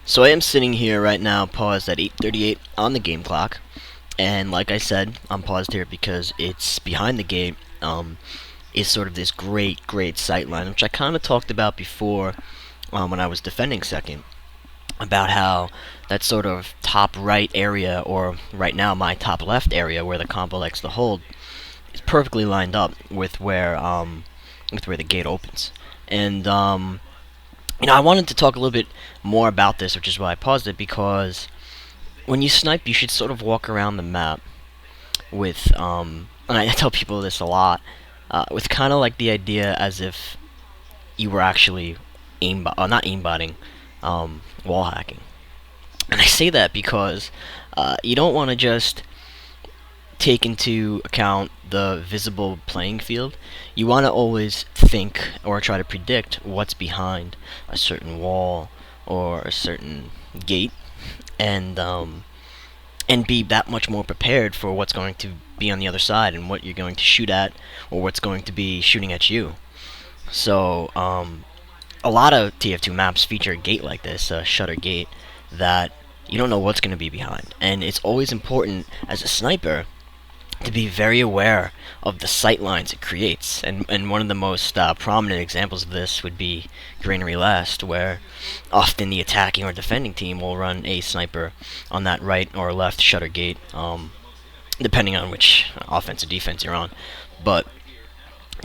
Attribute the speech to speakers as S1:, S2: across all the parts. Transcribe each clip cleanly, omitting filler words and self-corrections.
S1: So I am sitting here right now, paused at 8:38 on the game clock, and like I said, I'm paused here because it's behind the gate. Is sort of this great sight line, which I kind of talked about before when I was defending second, about how that sort of top right area, or right now my top left area, where the combo likes to hold, is perfectly lined up with where the gate opens, and I wanted to talk a little bit more about this, which is why I paused it, because when you snipe, you should sort of walk around the map with, and I tell people this a lot, with kind of like the idea as if you were actually not aimbotting, wall hacking. And I say that because you don't want to just take into account the visible playing field. You want to always think or try to predict what's behind a certain wall or a certain gate, and be that much more prepared for what's going to be on the other side and what you're going to shoot at, or what's going to be shooting at you. So a lot of TF2 maps feature a gate like this, a shutter gate, that you don't know what's going to be behind, and it's always important as a sniper to be very aware of the sight lines it creates. And one of the most prominent examples of this would be Granary Last, where often the attacking or defending team will run a sniper on that right or left shutter gate, depending on which offense or defense you're on. But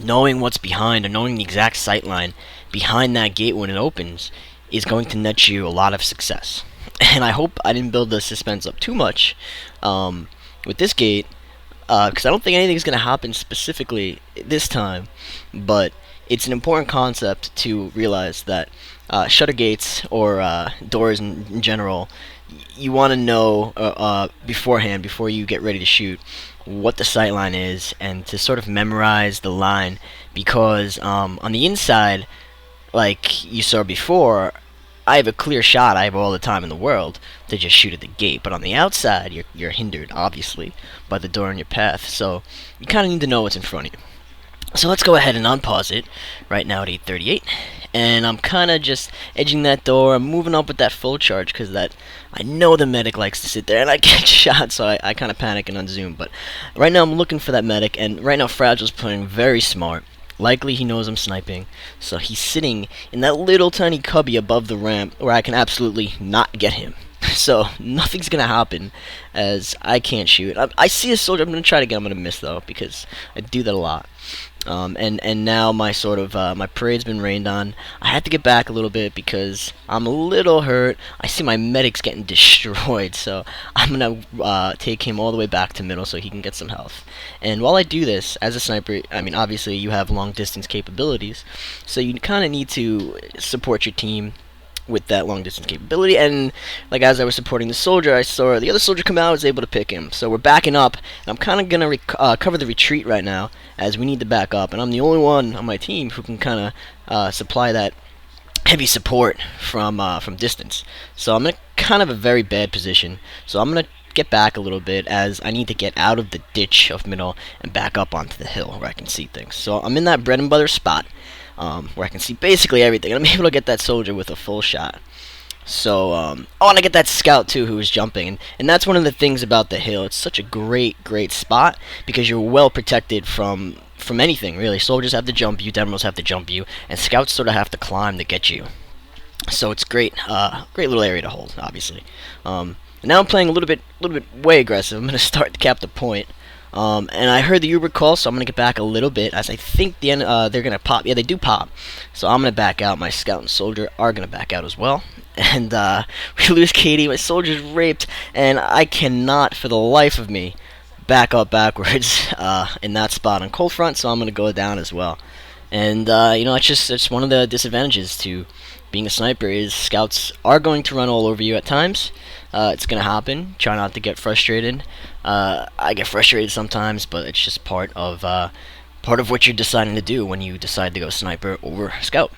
S1: knowing what's behind, or knowing the exact sight line behind that gate when it opens, is going to net you a lot of success. And I hope I didn't build the suspense up too much with this gate, because I don't think anything's going to happen specifically this time, but it's an important concept to realize that shutter gates, or doors in general, you want to know beforehand, before you get ready to shoot, what the sight line is, and to sort of memorize the line, because on the inside, like you saw before, I have a clear shot. I have all the time in the world to just shoot at the gate. But on the outside, you're hindered, obviously, by the door in your path. So you kind of need to know what's in front of you. So let's go ahead and unpause it right now at 8:38. And I'm kind of just edging that door. I'm moving up with that full charge, because that I know the medic likes to sit there and I get shot, so I kind of panic and unzoom. But right now I'm looking for that medic, and right now Fragile's playing very smart. Likely he knows I'm sniping, so he's sitting in that little tiny cubby above the ramp where I can absolutely not get him. So nothing's gonna happen, as I can't shoot. I see a soldier. I'm gonna try to get him. I'm gonna miss though, because I do that a lot. And now my sort of my parade's been rained on. I had to get back a little bit because I'm a little hurt. I see my medic's getting destroyed, so I'm gonna take him all the way back to middle so he can get some health. And while I do this, as a sniper, I mean, obviously you have long distance capabilities, so you kind of need to support your team with that long distance capability. And like, as I was supporting the soldier, I saw the other soldier come out. I was able to pick him, so we're backing up, and I'm kind of gonna cover the retreat right now, as we need to back up, and I'm the only one on my team who can kind of supply that heavy support from distance. So I'm in kind of a very bad position, so I'm gonna get back a little bit, as I need to get out of the ditch of middle and back up onto the hill where I can see things. So I'm in that bread and butter spot, where I can see basically everything. I'm able to get that soldier with a full shot. So, and I get that scout too, who was jumping, and that's one of the things about the hill. It's such a great spot, because you're well protected from anything, really. Soldiers have to jump you, generals have to jump you, and scouts sort of have to climb to get you. So it's great, great little area to hold, obviously. Now I'm playing a little bit way aggressive. I'm gonna start to cap the point. And I heard the Uber call, so I'm gonna get back a little bit, as I think they're gonna pop. Yeah, they do pop. So I'm gonna back out. My scout and soldier are gonna back out as well. And we lose Katie. My soldier's raped, and I cannot, for the life of me, back up backwards in that spot on cold front. So I'm gonna go down as well. And it's one of the disadvantages to being a sniper, is scouts are going to run all over you at times. It's gonna happen. Try not to get frustrated. I get frustrated sometimes, but it's just part of what you're deciding to do when you decide to go sniper over scout.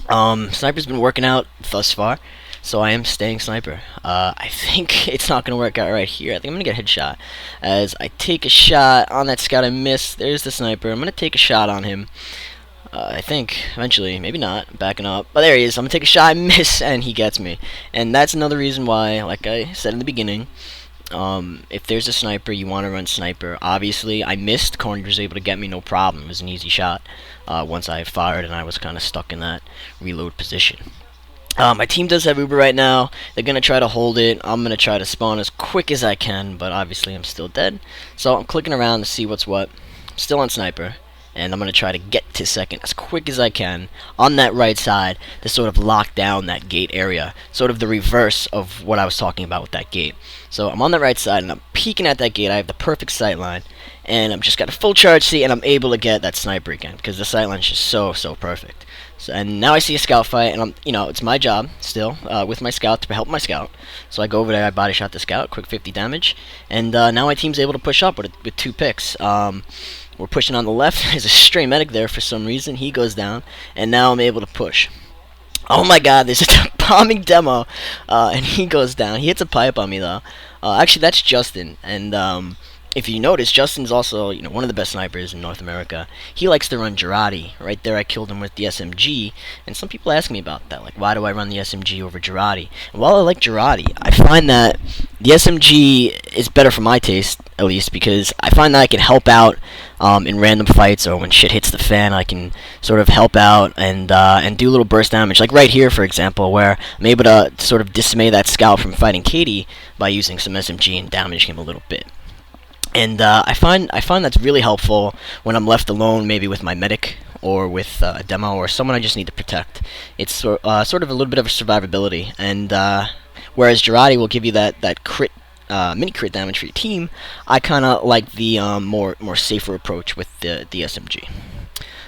S1: Sniper's been working out thus far, so I am staying sniper. I think it's not gonna work out right here. I think I'm gonna get headshot, as I take a shot on that scout. I miss. There's the sniper. I'm gonna take a shot on him. I think eventually, maybe not. Backing up, but there he is. I'm gonna take a shot, I miss, and he gets me. And that's another reason why, like I said in the beginning, if there's a sniper, you want to run sniper. Obviously, I missed. Corner was able to get me, no problem. It was an easy shot once I fired, and I was kind of stuck in that reload position. My team does have Uber right now. They're going to try to hold it. I'm going to try to spawn as quick as I can, but obviously I'm still dead. So I'm clicking around to see what's what. I'm still on sniper, and I'm going to try to get to second as quick as I can on that right side to sort of lock down that gate area. Sort of the reverse of what I was talking about with that gate. So I'm on the right side, and I'm peeking at that gate. I have the perfect sight line, and I've just got a full charge seat, and I'm able to get that sniper again because the sight line is just so perfect. So, and now I see a scout fight, and it's my job still with my scout to help my scout. So I go over there, I body shot the scout, quick 50 damage, and now my team's able to push up with 2 picks. We're pushing on the left. There's a stray medic there for some reason. He goes down, and now I'm able to push. Oh my God! There's a bombing demo, and he goes down. He hits a pipe on me though. Actually, that's Justin, and if you notice, Justin's also one of the best snipers in North America. He likes to run Girardi. Right there, I killed him with the SMG, and some people ask me about that, like why do I run the SMG over Girardi? And while I like Girardi, I find that the SMG is better for my taste, at least, because I find that I can help out in random fights or when shit hits the fan. I can sort of help out and do a little burst damage, like right here, for example, where I'm able to sort of dismay that scout from fighting Katie by using some SMG and damaging him a little bit. And I find that's really helpful when I'm left alone, maybe with my medic or with a demo or someone I just need to protect. It's sort of a little bit of a survivability, and whereas Girardi will give you that crit, mini crit damage for your team, I kind of like the more safer approach with the SMG.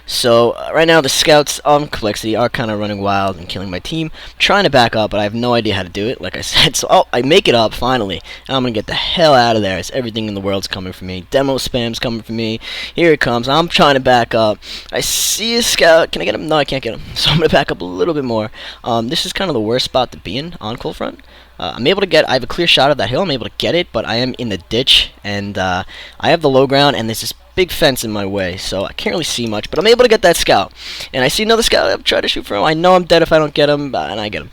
S1: So right now the scouts on Complexity are kind of running wild and killing my team. I'm trying to back up, but I have no idea how to do it, like I said. So I make it up finally, and I'm gonna get the hell out of there. As everything in the world's coming for me. Demo spam's coming for me. Here it comes. I'm trying to back up. I see a scout. Can I get him? No, I can't get him. So I'm gonna back up a little bit more. This is kind of the worst spot to be in on cold front. I'm able to get, I have a clear shot of that hill, I'm able to get it, but I am in the ditch, and I have the low ground, and there's this big fence in my way, so I can't really see much, but I'm able to get that scout. And I see another scout, I'm trying to shoot for him, I know I'm dead if I don't get him, and I get him.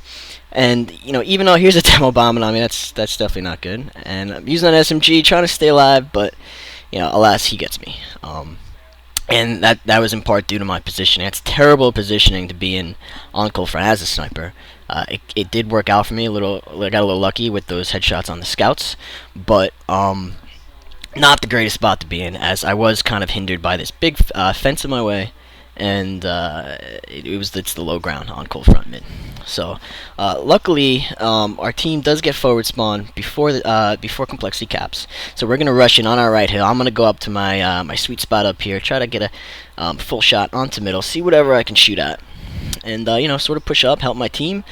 S1: And, even though here's a demo bombing on me, that's definitely not good. And I'm using an SMG, trying to stay alive, but, alas, he gets me. And that was in part due to my positioning. It's terrible positioning to be in on cold front as a sniper. It did work out for me a little. I got a little lucky with those headshots on the scouts, but not the greatest spot to be in, as I was kind of hindered by this big fence in my way, and it's the low ground on cold front mid. So luckily, our team does get forward spawn before complexity caps. So we're gonna rush in on our right hill. I'm gonna go up to my my sweet spot up here, try to get a full shot onto middle, see whatever I can shoot at. And sort of push up, help my team.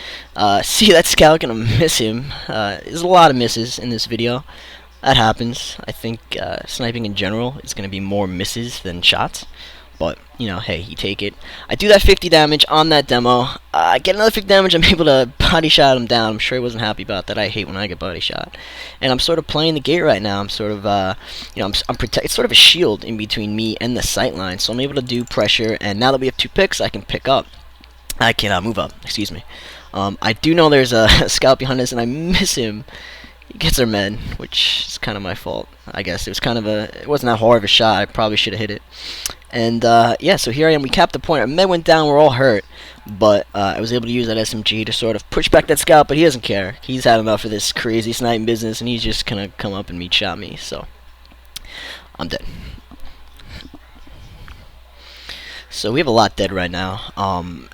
S1: See that scout, gonna miss him. There's a lot of misses in this video. That happens. I think sniping in general is gonna be more misses than shots. But hey, you take it. I do that 50 damage on that demo. I get another 50 damage. I'm able to body shot him down. I'm sure he wasn't happy about that. I hate when I get body shot. And I'm sort of playing the gate right now. I'm sort of, it's sort of a shield in between me and the sight line. So I'm able to do pressure. And now that we have 2 picks, I can pick up. I can move up. Excuse me. I do know there's a scout behind us, and I miss him. He gets our med, which is kind of my fault, I guess. It wasn't that hard of a shot. I probably should have hit it. And yeah, so here I am. We capped the point. Our med went down. We're all hurt, but I was able to use that SMG to sort of push back that scout. But he doesn't care. He's had enough of this crazy sniping business, and he's just gonna come up and meat shot me. So I'm dead. So we have a lot dead right now. I'm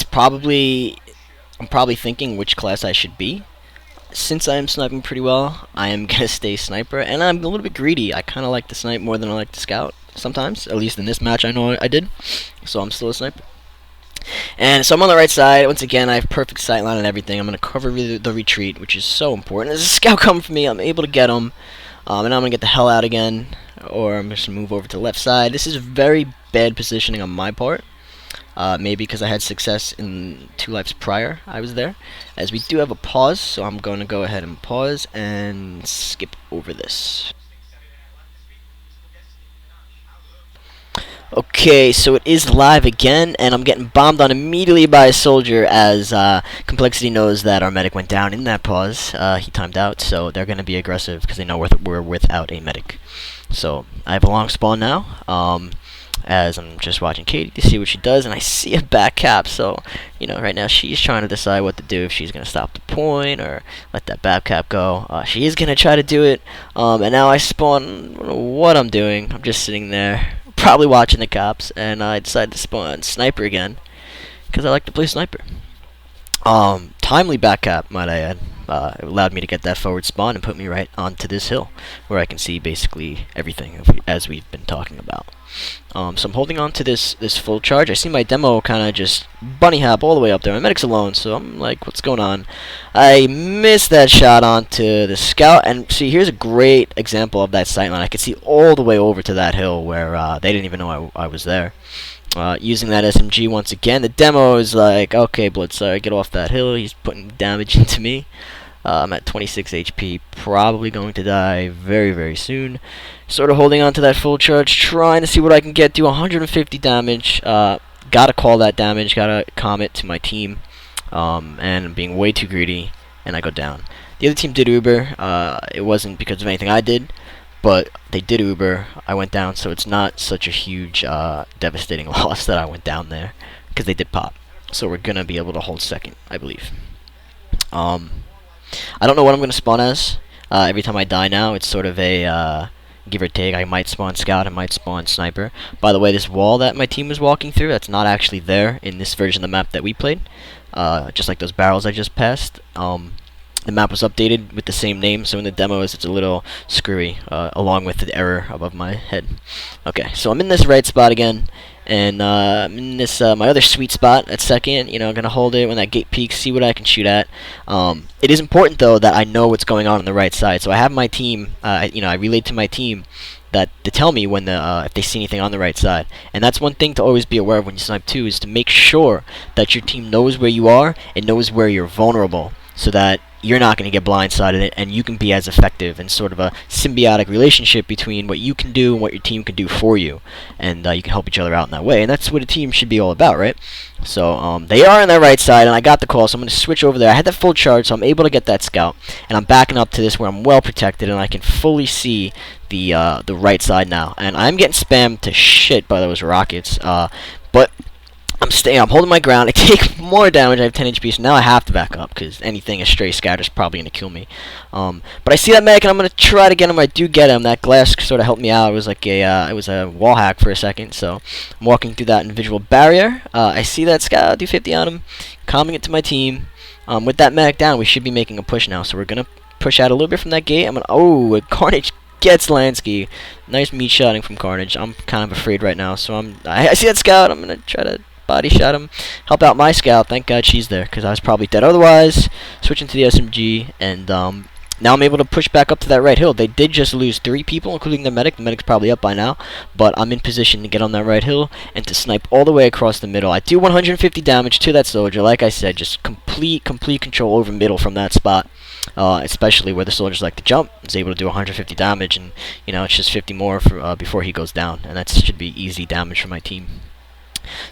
S1: probably thinking which class I should be. Since I am sniping pretty well, I am gonna stay sniper, and I'm a little bit greedy. I kind of like to snipe more than I like to scout sometimes. At least in this match, I know I did. So I'm still a sniper. And so I'm on the right side. Once again, I have perfect sight line and everything. I'm gonna cover the retreat, which is so important. There's a scout coming for me. I'm able to get him, and now I'm gonna get the hell out again, or I'm just gonna move over to the left side. This is very bad positioning on my part. Maybe because I had success in 2 lives prior I was there, as we do have a pause, so I'm going to go ahead and pause and skip over this. Okay, so it is live again, and I'm getting bombed on immediately by a soldier as Complexity knows that our medic went down in that pause. He timed out, so they're going to be aggressive because they know we're without a medic. So I have a long spawn now, as I'm just watching Katie to see what she does, and I see a back cap, so, you know, right now she's trying to decide what to do, if she's going to stop the point or let that back cap go. She is going to try to do it, and now I spawn. I don't know what I'm doing. I'm just sitting there, probably watching the cops, and I decided to spawn sniper again because I like to play sniper. Timely back cap, might I add. It allowed me to get that forward spawn and put me right onto this hill where I can see basically everything as we've been talking about. So I'm holding on to this full charge. I see my demo kind of just bunny hop all the way up there. My medic's alone, so I'm like, what's going on? I missed that shot onto the scout, and see, here's a great example of that sightline. I could see all the way over to that hill where they didn't even know I was there. Using that SMG once again, the demo is like, okay, Bloodsire, get off that hill. He's putting damage into me. I'm at 26 HP, probably going to die very, very soon. Sort of holding on to that full charge, trying to see what I can get to 150 damage. Gotta call that damage, gotta commit to my team, and being way too greedy, and I go down. The other team did Uber. It wasn't because of anything I did, but they did Uber. I went down, so it's not such a huge, devastating loss that I went down there, because they did pop. So we're gonna be able to hold second, I believe. I don't know what I'm going to spawn as. Every time I die now, it's sort of a give or take. I might spawn scout, I might spawn sniper. By the way, this wall that my team was walking through, that's not actually there in this version of the map that we played. Just like those barrels I just passed. The map was updated with the same name, so in the demos it's a little screwy, along with the error above my head. Okay, so I'm in this right spot again, and I'm in this my other sweet spot at second. You know, I'm gonna hold it when that gate peaks, see what I can shoot at. It is important though that I know what's going on the right side, so I have my team. You know, I relayed to my team that to tell me when if they see anything on the right side. And that's one thing to always be aware of when you snipe too, is to make sure that your team knows where you are and knows where you're vulnerable, so that you're not going to get blindsided and you can be as effective, and sort of a symbiotic relationship between what you can do and what your team can do for you, and you can help each other out in that way, and that's what a team should be all about, right? So they are on that right side, and I got the call, so I'm going to switch over there. I had that full charge, so I'm able to get that scout, and I'm backing up to this where I'm well protected, and I can fully see the right side now, and I'm getting spammed to shit by those rockets, but I'm holding my ground. I take more damage. I have 10 HP, so now I have to back up, because anything a stray scatter is probably going to kill me. But I see that medic, and I'm going to try to get him. I do get him. That glass sort of helped me out. It was like it was a wall hack for a second, so I'm walking through that invisible barrier. I see that scout, do 50 on him, calming it to my team. With that medic down, we should be making a push now, so we're going to push out a little bit from that gate. Oh, Carnage gets Lansky. Nice meat shotting from Carnage. I'm kind of afraid right now, so I see that scout. I'm going to try to body shot him, help out my scout. Thank God she's there, because I was probably dead otherwise. Switching to the SMG, and now I'm able to push back up to that right hill. They did just lose 3 people, including the medic. The medic's probably up by now, but I'm in position to get on that right hill and to snipe all the way across the middle. I do 150 damage to that soldier. Like I said, just complete control over middle from that spot, especially where the soldiers like to jump. I was able to do 150 damage, and you know, it's just 50 more for, before he goes down, and that should be easy damage for my team.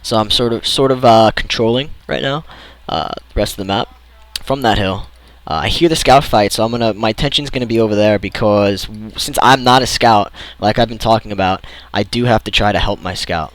S1: So I'm sort of controlling right now the rest of the map from that hill. I hear the scout fight, so my attention's gonna be over there, because since I'm not a scout, like I've been talking about, I do have to try to help my scout.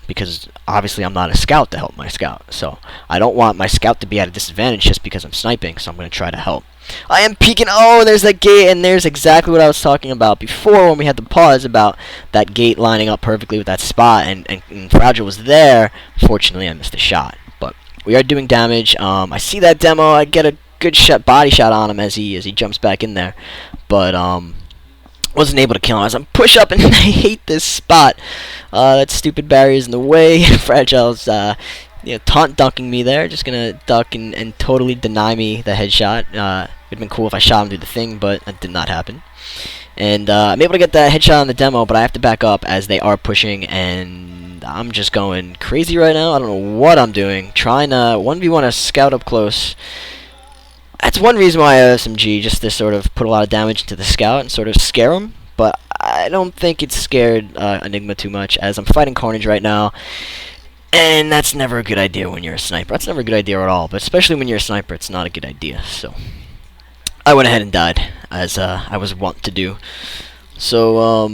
S1: Because obviously I'm not a scout to help my scout, so I don't want my scout to be at a disadvantage just because I'm sniping, so I'm going to try to help. I am peeking. Oh, there's that gate, and there's exactly what I was talking about before when we had the pause about that gate lining up perfectly with that spot, and Fragile was there. Fortunately, I missed a shot, but we are doing damage. I see that demo. I get a good shot, body shot on him as he jumps back in there, but wasn't able to kill him. As I'm push up, and I hate this spot. That stupid barrier's in the way. Fragile's taunt dunking me there. Just gonna duck and totally deny me the headshot. It'd been cool if I shot him through the thing, but that did not happen. And I'm able to get that headshot on the demo, but I have to back up as they are pushing, and I'm just going crazy right now. I don't know what I'm doing. Trying to 1v1 a scout up close. That's one reason why I have SMG, just to sort of put a lot of damage into the scout and sort of scare him. but I don't think it scared Enigma too much, as I'm fighting Carnage right now, and that's never a good idea when you're a sniper. That's never a good idea at all, but especially when you're a sniper, it's not a good idea. So I went ahead and died, as I was wont to do. So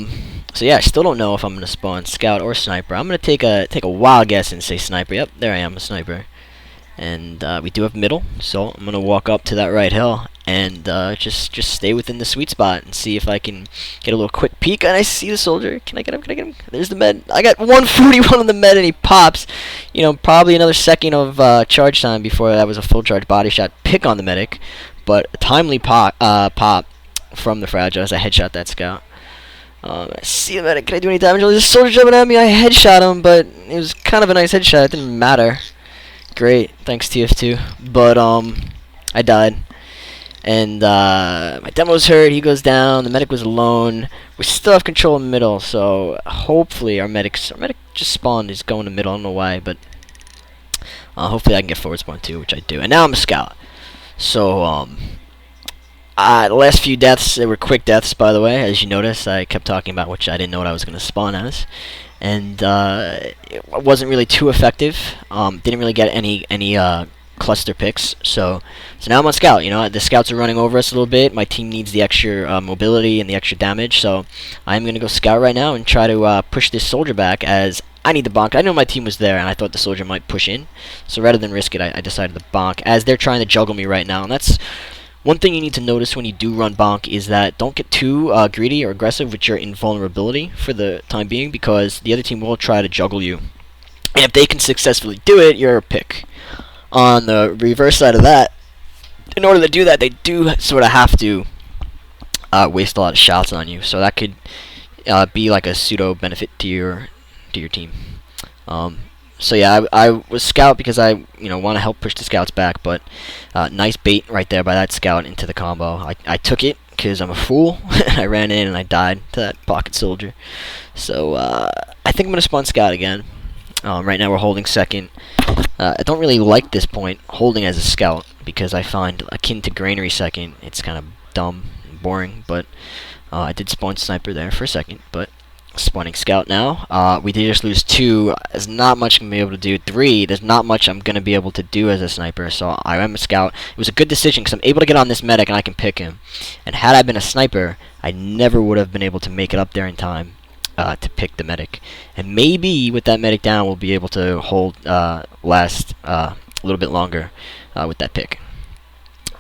S1: yeah, I still don't know if I'm gonna spawn scout or sniper. I'm gonna take a wild guess and say sniper. Yep, there I am, a sniper. And we do have middle, so I'm gonna walk up to that right hill and just stay within the sweet spot and see if I can get a little quick peek. And I see the soldier. Can I get him? Can I get him? There's the med. I got 141 on the med, and he pops. You know, probably another second of charge time before that was a full charge body shot pick on the medic, but a timely pop from the fragile as I headshot that scout. I see the medic. Can I do any damage? There's a soldier jumping at me. I headshot him, but it was kind of a nice headshot. It didn't matter. Great, thanks TF2. But I died, and my demo's hurt. He goes down. The medic was alone. We still have control in the middle, so hopefully our medic just spawned. He's going to middle. I don't know why, but hopefully I can get forward spawn too, which I do. And now I'm a scout. So the last few deaths, they were quick deaths, by the way. As you notice, I kept talking about which I didn't know what I was going to spawn as. And it wasn't really too effective. Didn't really get any cluster picks. So now I'm on scout. You know, the scouts are running over us a little bit. My team needs the extra mobility and the extra damage. So I'm going to go scout right now and try to push this soldier back, as I need the bonk. I know my team was there, and I thought the soldier might push in. So rather than risk it, I decided to bonk, as they're trying to juggle me right now. And that's one thing you need to notice when you do run bonk, is that don't get too greedy or aggressive with your invulnerability for the time being, because the other team will try to juggle you. And if they can successfully do it, you're a pick. On the reverse side of that, in order to do that, they do sort of have to waste a lot of shots on you. So that could be like a pseudo benefit to your team. So yeah, I was scout because I want to help push the scouts back, but nice bait right there by that scout into the combo. I took it because I'm a fool. I ran in and I died to that pocket soldier. So I think I'm gonna spawn scout again. Right now we're holding second. I don't really like this point, holding as a scout, because I find akin to granary second, it's kind of dumb and boring. But I did spawn sniper there for a second, but spawning scout now. We did just lose 2. There's not much I'm going to be able to do. 3, there's not much I'm going to be able to do as a sniper, so I am a scout. It was a good decision because I'm able to get on this medic and I can pick him. And had I been a sniper, I never would have been able to make it up there in time to pick the medic. And maybe with that medic down, we'll be able to hold last a little bit longer with that pick.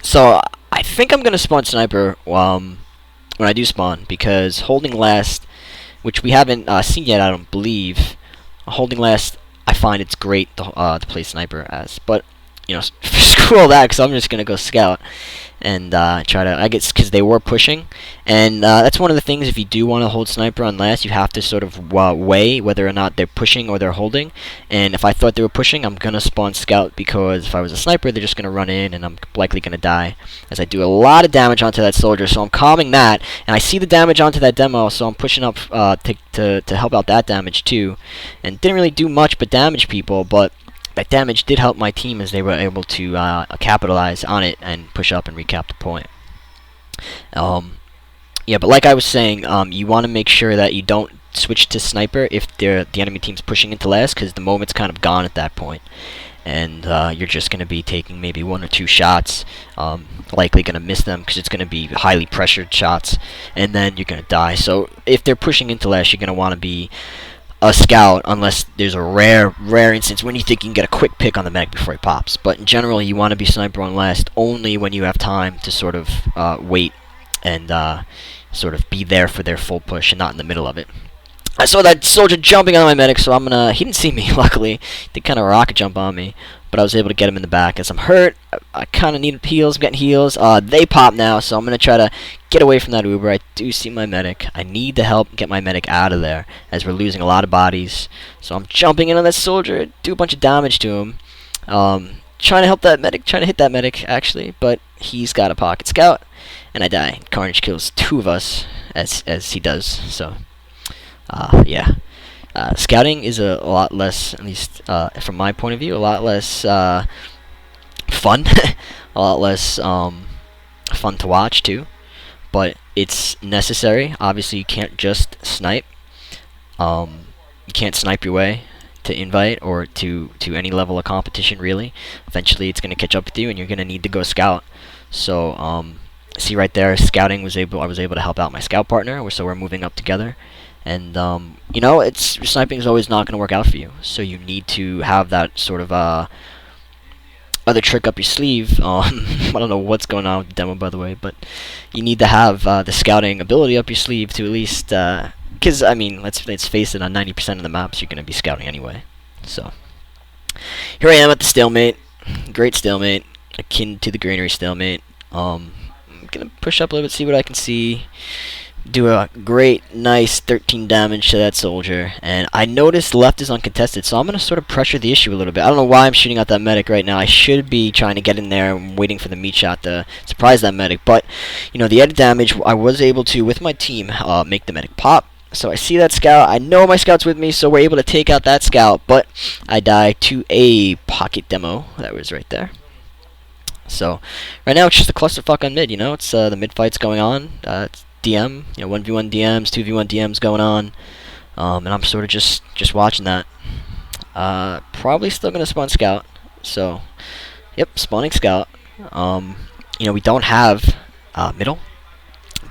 S1: So I think I'm going to spawn sniper when I do spawn, because holding last, which we haven't seen yet, I don't believe. Holding last, I find it's great to play sniper as. But, you know, screw all that, because I'm just going to go scout and try to, I guess, because they were pushing. And that's one of the things, if you do want to hold sniper on last, you have to sort of weigh whether or not they're pushing or they're holding. And if I thought they were pushing, I'm going to spawn scout, because if I was a sniper, they're just going to run in and I'm likely going to die, as I do a lot of damage onto that soldier. So I'm calming that, and I see the damage onto that demo, so I'm pushing up to help out that damage too. And didn't really do much but damage people, but that damage did help my team, as they were able to capitalize on it and push up and recap the point. Yeah, but like I was saying, you want to make sure that you don't switch to sniper if the enemy team's pushing into last, because the moment's kind of gone at that point. And you're just going to be taking maybe 1 or 2 shots, likely going to miss them because it's going to be highly pressured shots, and then you're going to die. So if they're pushing into last, you're going to want to be a scout, unless there's a rare instance when you think you can get a quick pick on the medic before he pops. But in general, you want to be sniper on last only when you have time to sort of wait and sort of be there for their full push and not in the middle of it. I saw that soldier jumping on my medic, so I'm gonna. He didn't see me, luckily. He did kind of rocket jump on me, but I was able to get him in the back. As I'm hurt, I kind of need heals. I'm getting heals. They pop now, so I'm gonna try to get away from that Uber. I do see my medic. I need to help get my medic out of there, as we're losing a lot of bodies. So I'm jumping in on that soldier, do a bunch of damage to him. Trying to help that medic, trying to hit that medic, actually, but he's got a pocket scout, and I die. Carnage kills 2 of us, as he does, so. Yeah. Scouting is a lot less, at least from my point of view, a lot less fun. A lot less fun to watch, too. but it's necessary. Obviously, you can't just snipe. You can't snipe your way to invite or to any level of competition, really. Eventually, it's going to catch up with you, and you're going to need to go scout. So, see right there, scouting I was able to help out my scout partner, so we're moving up together. And you know, sniping is always not going to work out for you. So you need to have that sort of other trick up your sleeve. I don't know what's going on with the demo, by the way, but you need to have the scouting ability up your sleeve to at least, because I mean, let's face it, on 90% of the maps you're going to be scouting anyway. So here I am at the stalemate, great stalemate, akin to the granary stalemate. I'm gonna push up a little bit, see what I can see. Do a great, nice 13 damage to that soldier, and I noticed left is uncontested, so I'm going to sort of pressure the issue a little bit. I don't know why I'm shooting out that medic right now. I should be trying to get in there and waiting for the meat shot to surprise that medic, but, you know, the added damage, I was able to, with my team, make the medic pop. So I see that scout, I know my scout's with me, so we're able to take out that scout, but I die to a pocket demo that was right there. So, right now it's just a clusterfuck on mid, you know, it's the mid fight's going on, it's DM, you know, 1v1 DMs, 2v1 DMs going on, and I'm sort of just watching that. Probably still gonna spawn scout. So, yep, spawning scout. You know, we don't have middle,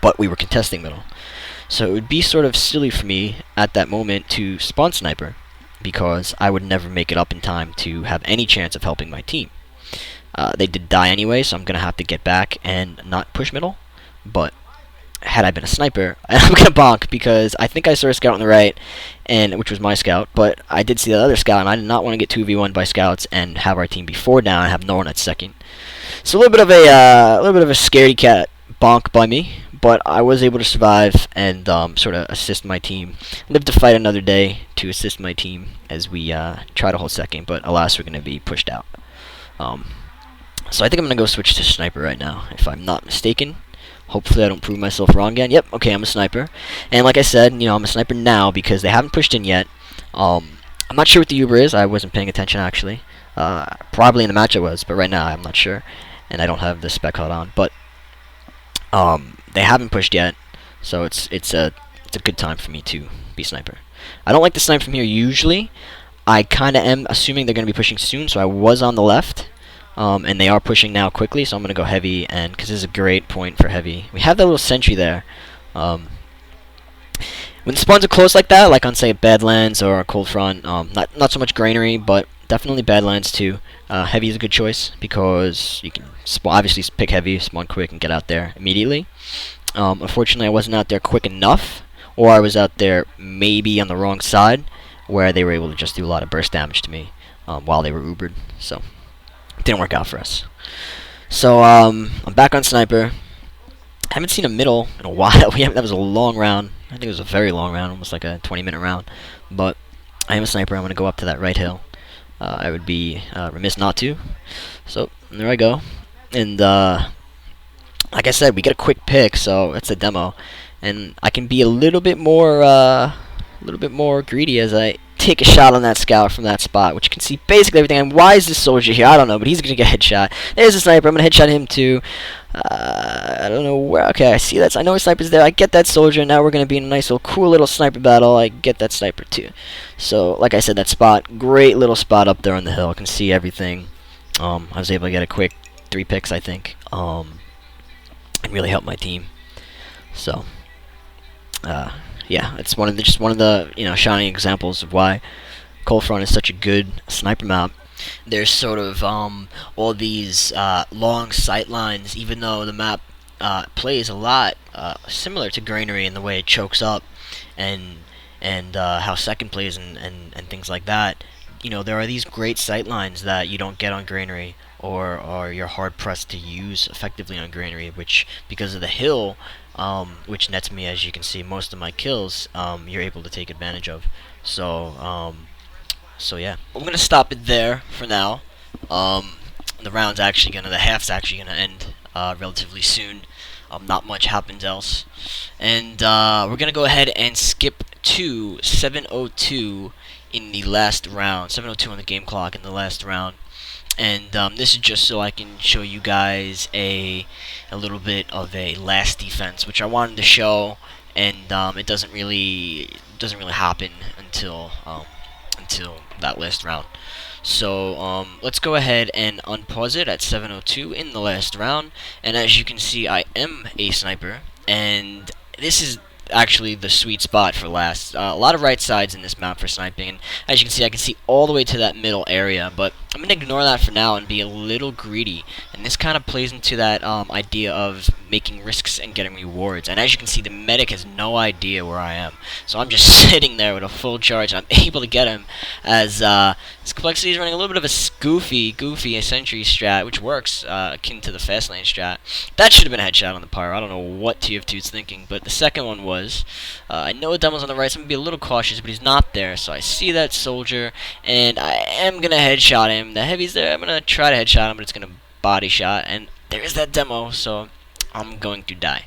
S1: but we were contesting middle, so it would be sort of silly for me at that moment to spawn sniper, because I would never make it up in time to have any chance of helping my team. They did die anyway, so I'm gonna have to get back and not push middle, but had I been a sniper, I'm gonna bonk, because I think I saw a scout on the right, and which was my scout, but I did see the other scout, and I did not want to get 2v1 by scouts and have our team be 4 down and have no one at second. So a little bit of a scaredy cat bonk by me, but I was able to survive and sort of assist my team. Live to fight another day to assist my team as we try to hold second, but alas, we're gonna be pushed out. So I think I'm gonna go switch to sniper right now, if I'm not mistaken. Hopefully I don't prove myself wrong again. Yep, okay, I'm a sniper. And like I said, you know, I'm a sniper now because they haven't pushed in yet. I'm not sure what the Uber is. I wasn't paying attention, actually. Probably in the match I was, but right now I'm not sure. And I don't have the spec HUD on. But they haven't pushed yet, so it's a good time for me to be sniper. I don't like to snipe from here usually. I kind of am assuming they're going to be pushing soon, so I was on the left. And they are pushing now quickly, so I'm going to go heavy, and because this is a great point for heavy. We have that little sentry there. When the spawns are close like that, like on, say, Badlands or a Cold Front, not so much granary, but definitely Badlands too. Heavy is a good choice, because you can obviously pick heavy, spawn quick, and get out there immediately. Unfortunately, I wasn't out there quick enough, or I was out there maybe on the wrong side, where they were able to just do a lot of burst damage to me while they were Ubered, so it didn't work out for us. So I'm back on sniper. Haven't seen a middle in a while. That was a long round. I think it was a very long round, almost like a 20-minute round. But I am a sniper. I'm going to go up to that right hill. I would be remiss not to. So there I go. And like I said, we get a quick pick, so that's a demo. And I can be a little bit more greedy as I take a shot on that scout from that spot, which you can see basically everything. And why is this soldier here? I don't know, but he's gonna get headshot. There's a sniper. I'm gonna headshot him too. I don't know where. Okay, I see that. I know a sniper's there. I get that soldier. Now we're gonna be in a nice little cool little sniper battle. I get that sniper too. So, like I said, that spot, great little spot up there on the hill. I can see everything. I was able to get a quick 3 picks, I think, and really help my team. So, yeah, it's just one of the shining examples of why Cold Front is such a good sniper map. There's sort of all these long sight lines, even though the map plays a lot similar to Granary in the way it chokes up, and how second plays and things like that. There are these great sight lines that you don't get on Granary, or you're hard pressed to use effectively on Granary, which, because of the hill, which nets me, as you can see, most of my kills, you're able to take advantage of. So yeah, I'm gonna stop it there for now. The half's actually gonna end relatively soon. Not much happens else, and we're gonna go ahead and skip to 7:02 in the last round. 7:02 on the game clock in the last round. And this is just so I can show you guys a little bit of a last defense, which I wanted to show, and it doesn't really happen until that last round. So let's go ahead and unpause it at 7:02 in the last round, and as you can see, I am a sniper, and this is actually the sweet spot for last. A lot of right sides in this map for sniping, and as you can see, I can see all the way to that middle area, but I'm going to ignore that for now and be a little greedy, and this kind of plays into that idea of making risks and getting rewards. And as you can see, the medic has no idea where I am, so I'm just sitting there with a full charge, and I'm able to get him as his complexity is running a little bit of a goofy sentry strat, which works akin to the fast lane strat. That should have been a headshot on the pyro. I don't know what TF2's thinking, but the second one was. I know a demo's on the right, so I'm going to be a little cautious, but he's not there. So I see that soldier, and I am going to headshot him. The heavy's there. I'm going to try to headshot him, but it's going to body shot. And there's that demo, so I'm going to die.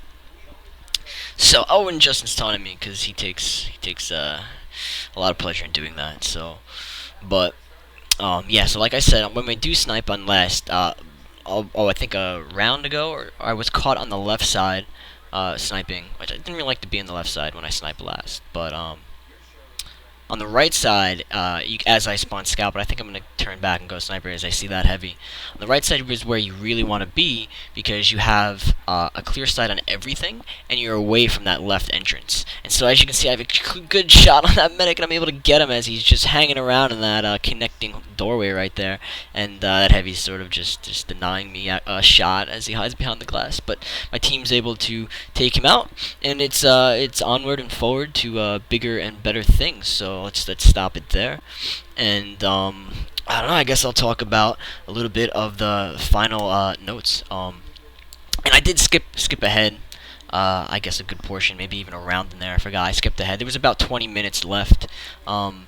S1: So, oh, and Justin's taunting me because he takes a lot of pleasure in doing that. So, but yeah. So like I said, when we do snipe on last, I think a round ago, or I was caught on the left side. Sniping, which I didn't really like to be on the left side when I sniped last, but on the right side, as I spawn scout, but I think I'm going to turn back and go sniper as I see that heavy. On the right side is where you really want to be, because you have a clear sight on everything, and you're away from that left entrance. And so as you can see, I have a good shot on that medic, and I'm able to get him as he's just hanging around in that connecting doorway right there. And that heavy's sort of just denying me a shot as he hides behind the glass. But my team's able to take him out, and it's onward and forward to bigger and better things. So let's stop it there, and I don't know. I guess I'll talk about a little bit of the final notes. And I did skip ahead. I guess a good portion, maybe even a round in there. I forgot. I skipped ahead. There was about 20 minutes left. When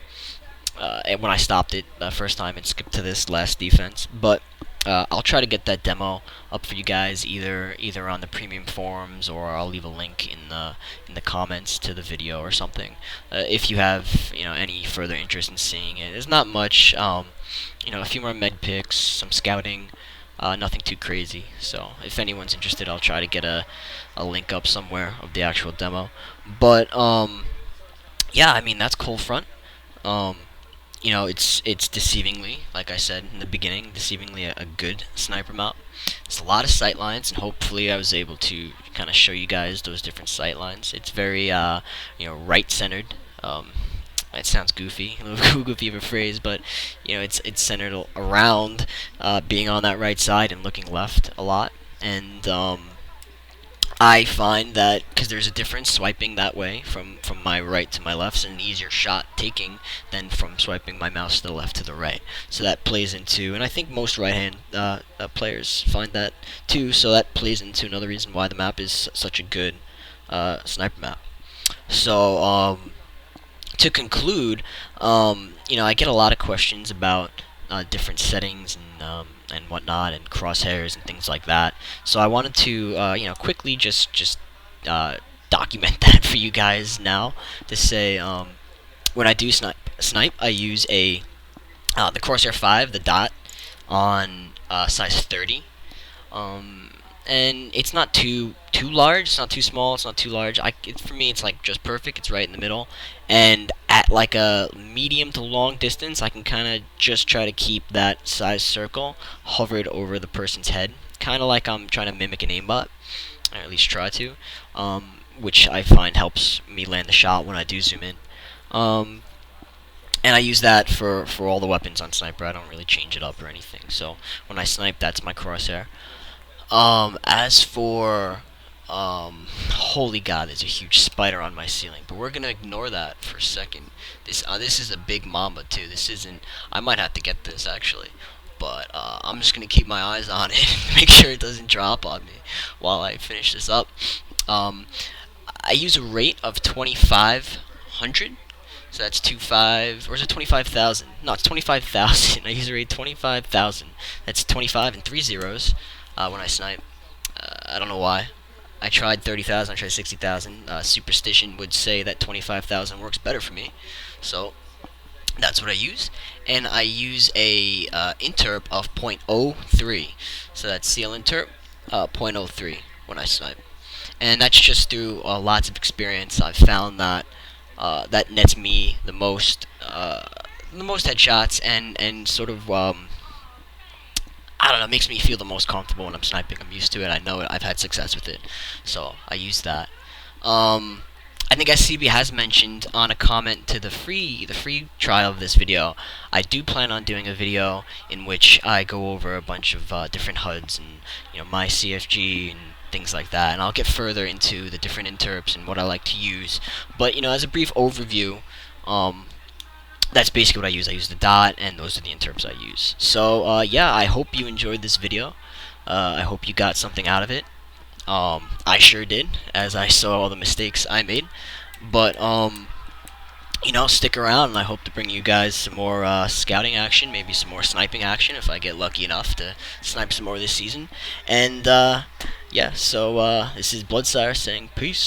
S1: I stopped it the first time and skipped to this last defense, but I'll try to get that demo up for you guys either on the premium forums, or I'll leave a link in the comments to the video or something if you have any further interest in seeing it. There's not much, a few more med picks, some scouting, nothing too crazy. So if anyone's interested, I'll try to get a link up somewhere of the actual demo. But yeah, I mean, that's Cold Front. It's deceivingly, like I said in the beginning, deceivingly a good sniper map. It's a lot of sight lines, and hopefully I was able to kind of show you guys those different sight lines. It's very, right-centered. It sounds goofy, a little goofy of a phrase, but it's centered around being on that right side and looking left a lot. And I find that because there's a difference swiping that way from my right to my left, it's an easier shot taking than from swiping my mouse to the left to the right. So that plays into, and I think most right-hand players find that too, so that plays into another reason why the map is such a good sniper map. So to conclude, I get a lot of questions about different settings and whatnot, and crosshairs and things like that. So I wanted to quickly just document that for you guys now, to say when I do snipe, I use the Crosshair 5, the dot, on size 30. And it's not too large, it's not too small, it's not too large. For me, it's like just perfect. It's right in the middle, and at like a medium to long distance, I can kind of just try to keep that size circle hovered over the person's head, kind of like I'm trying to mimic an aimbot, or at least try to, which I find helps me land the shot when I do zoom in. And I use that for all the weapons on sniper. I don't really change it up or anything. So when I snipe, that's my crosshair. As for holy god, there's a huge spider on my ceiling, but we're gonna ignore that for a second. This is a big mamba too. This isn't. I might have to get this actually, but I'm just gonna keep my eyes on it, make sure it doesn't drop on me while I finish this up. I use a rate of 2,500. So that's 25, or is it 25,000? No, it's 25,000. I use a rate 25,000. That's 25 and 3 zeros when I snipe. I don't know why. I tried 30,000, I tried 60,000. Superstition would say that 25,000 works better for me, so that's what I use. And I use a interp of 0.03, so that's seal interp 0.03 when I snipe, and that's just through lots of experience. I've found that that nets me the most headshots, and sort of I don't know, makes me feel the most comfortable when I'm sniping. I'm used to it. I know it. I've had success with it, so I use that. Um, I think SCB has mentioned on a comment to the free trial of this video. I do plan on doing a video in which I go over a bunch of different HUDs and my CFG and things like that, and I'll get further into the different interps and what I like to use. But as a brief overview, that's basically what I use. I use the dot, and those are the interps I use. So yeah, I hope you enjoyed this video. I hope you got something out of it. I sure did, as I saw all the mistakes I made. But stick around, and I hope to bring you guys some more scouting action, maybe some more sniping action if I get lucky enough to snipe some more this season. And yeah, so this is Bloodsire saying peace.